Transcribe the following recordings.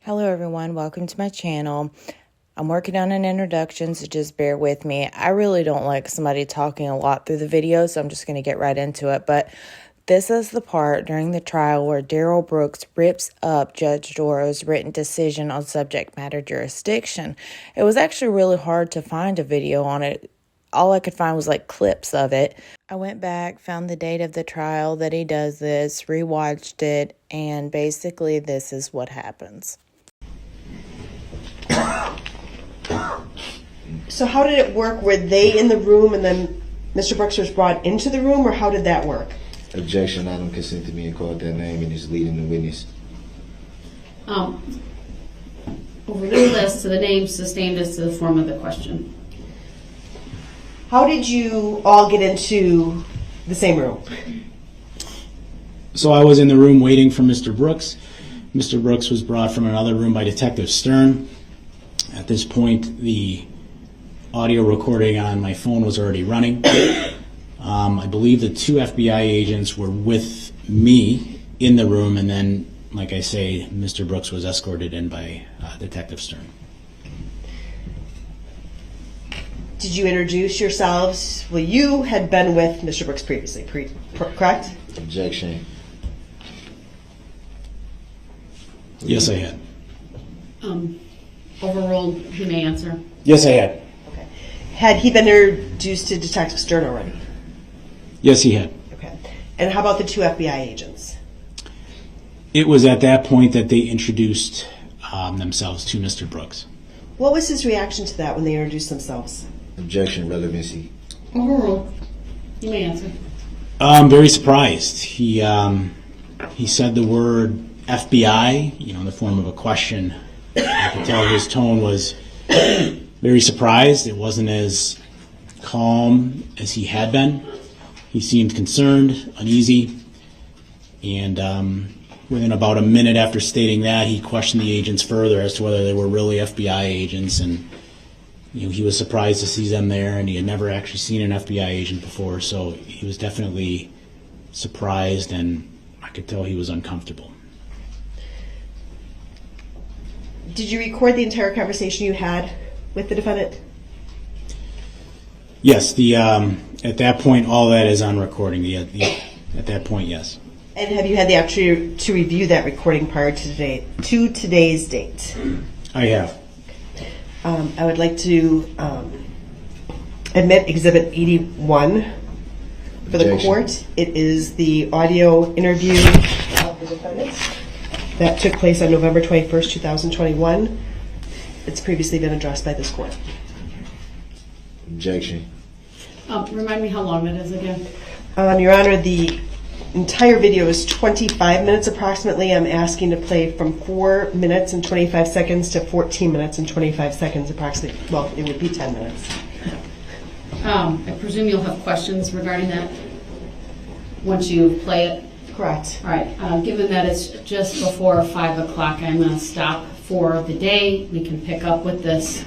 Hello everyone, welcome to my channel. I'm working on an introduction, so just bear with me. I really don't like somebody talking a lot through the video, so I'm just going to get right into it. But this is the part during the trial where Darrell Brooks rips up Judge Doro's written decision on subject matter jurisdiction. It was actually really hard to find a video on it. All I could find was like clips of it. I went back, found the date of the trial that he does this, rewatched it, and basically this is what happens. So how did it work? Were they in the room and then Mr. Brooks was brought into the room, or how did that work? Objection, I don't consent to being called that name and is leading the witness. Overrule this to the name, sustained as to the form of the question. How did you all get into the same room? So I was in the room waiting for Mr. Brooks. Mr. Brooks was brought from another room by Detective Stern. At this point, the audio recording on my phone was already running. I believe the two FBI agents were with me in the room, and then, like I say, Mr. Brooks was escorted in by Detective Stern. Did you introduce yourselves? Well, you had been with Mr. Brooks previously, correct? Objection. Yes, I had. Overruled, he may answer. Yes, I had. Okay. Had he been introduced to Detective Stern already? Yes, he had. Okay. And how about the two FBI agents? It was at that point that they introduced themselves to Mr. Brooks. What was his reaction to that when they introduced themselves? Objection, relevancy. Overruled, he may answer. Very surprised. He said the word FBI, in the form of a question. I could tell his tone was very surprised. It wasn't as calm as he had been. He seemed concerned, uneasy, and within about a minute after stating that, he questioned the agents further as to whether they were really FBI agents, and he was surprised to see them there, and he had never actually seen an FBI agent before, so he was definitely surprised, and I could tell he was uncomfortable. Did you record the entire conversation you had with the defendant? Yes, at that point, all that is on recording. At that point, yes. And have you had the opportunity to review that recording prior to today's date? I have. I would like to admit Exhibit 81 for the Objection. court. It is the audio interview of the defendant that took place on November 21st, 2021. It's previously been addressed by this court. Objection. Remind me how long it is again. Your Honor, the entire video is 25 minutes approximately. I'm asking to play from 4 minutes and 25 seconds to 14 minutes and 25 seconds approximately. Well, it would be 10 minutes. I presume you'll have questions regarding that once you play it. Correct. All right, given that it's just before 5 o'clock, I'm going to stop for the day. We can pick up with this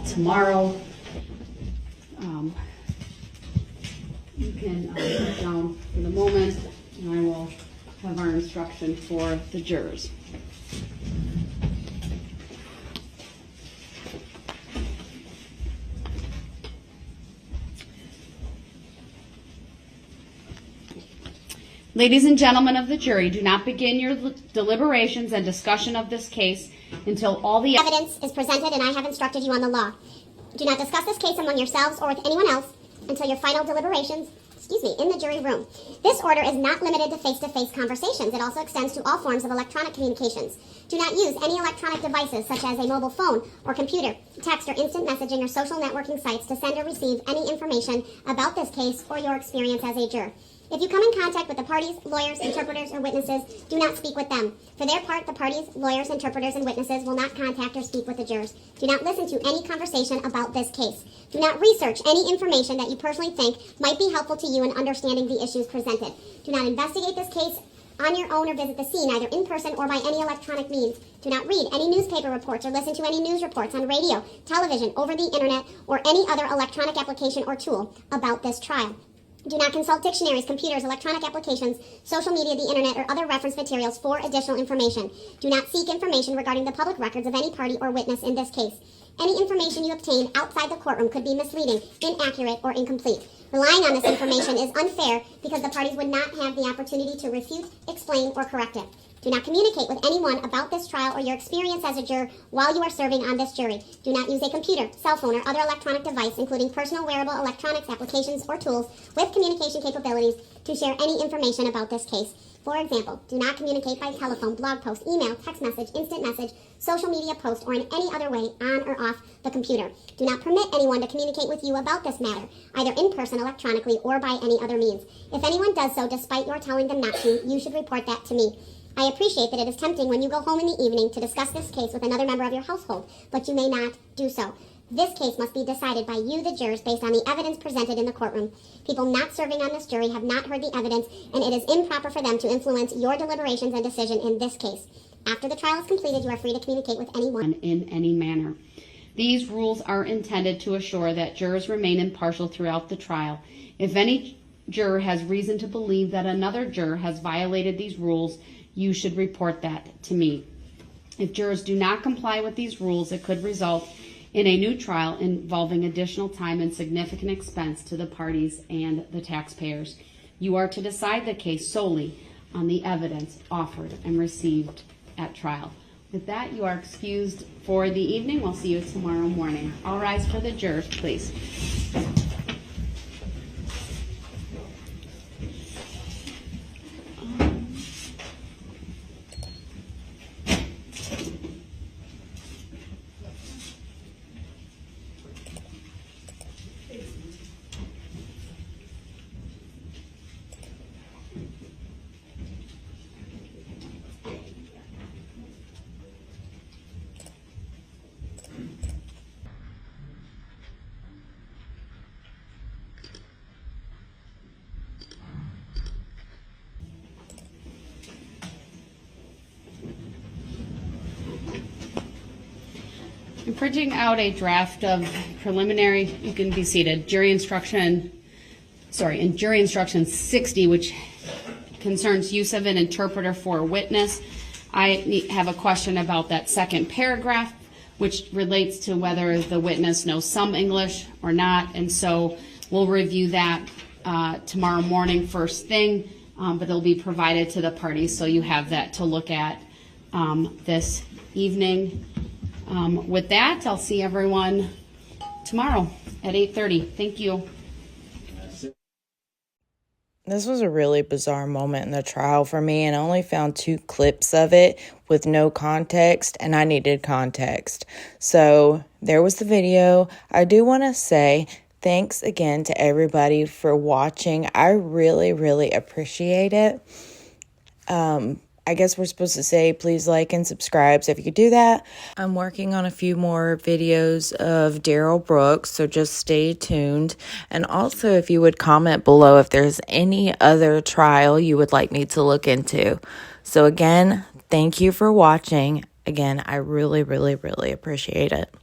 tomorrow. You can sit down for the moment, and I will have our instruction for the jurors. Ladies and gentlemen of the jury, do not begin your deliberations and discussion of this case until all the evidence is presented and I have instructed you on the law. Do not discuss this case among yourselves or with anyone else until your final deliberations, in the jury room. This order is not limited to face-to-face conversations. It also extends to all forms of electronic communications. Do not use any electronic devices such as a mobile phone or computer, text or instant messaging or social networking sites to send or receive any information about this case or your experience as a juror. If you come in contact with the parties, lawyers, interpreters, or witnesses, do not speak with them. For their part, the parties, lawyers, interpreters, and witnesses will not contact or speak with the jurors. Do not listen to any conversation about this case. Do not research any information that you personally think might be helpful to you in understanding the issues presented. Do not investigate this case on your own or visit the scene, either in person or by any electronic means. Do not read any newspaper reports or listen to any news reports on radio, television, over the internet, or any other electronic application or tool about this trial. Do not consult dictionaries, computers, electronic applications, social media, the internet, or other reference materials for additional information. Do not seek information regarding the public records of any party or witness in this case. Any information you obtain outside the courtroom could be misleading, inaccurate, or incomplete. Relying on this information is unfair because the parties would not have the opportunity to refute, explain, or correct it. Do not communicate with anyone about this trial or your experience as a juror while you are serving on this jury. Do not use a computer, cell phone, or other electronic device, including personal wearable electronics applications or tools with communication capabilities, to share any information about this case. For example, do not communicate by telephone, blog post, email, text message, instant message, social media post, or in any other way on or off the computer. Do not permit anyone to communicate with you about this matter, either in person, electronically, or by any other means. If anyone does so despite your telling them not to, you should report that to me. I appreciate that it is tempting when you go home in the evening to discuss this case with another member of your household, but you may not do so. This case must be decided by you, the jurors, based on the evidence presented in the courtroom. People not serving on this jury have not heard the evidence, and it is improper for them to influence your deliberations and decision in this case. After the trial is completed, you are free to communicate with anyone in any manner. These rules are intended to assure that jurors remain impartial throughout the trial. If any juror has reason to believe that another juror has violated these rules, you should report that to me. If jurors do not comply with these rules, it could result in a new trial involving additional time and significant expense to the parties and the taxpayers. You are to decide the case solely on the evidence offered and received at trial. With that, you are excused for the evening. We'll see you tomorrow morning. All rise for the jurors, please. I'm printing out a draft of preliminary, you can be seated, in jury instruction 60, which concerns use of an interpreter for a witness. I have a question about that second paragraph, which relates to whether the witness knows some English or not, and so we'll review that tomorrow morning first thing, but it'll be provided to the parties, so you have that to look at this evening. With that, I'll see everyone tomorrow at 8:30. Thank you. This was a really bizarre moment in the trial for me, and I only found 2 clips of it with no context, and I needed context. So there was the video. I do want to say thanks again to everybody for watching. I really, really appreciate it. I guess we're supposed to say please like and subscribe, so if you could do that. I'm working on a few more videos of Darrell Brooks, so just stay tuned. And also, if you would comment below if there's any other trial you would like me to look into. So again, thank you for watching. Again, I really, really, really appreciate it.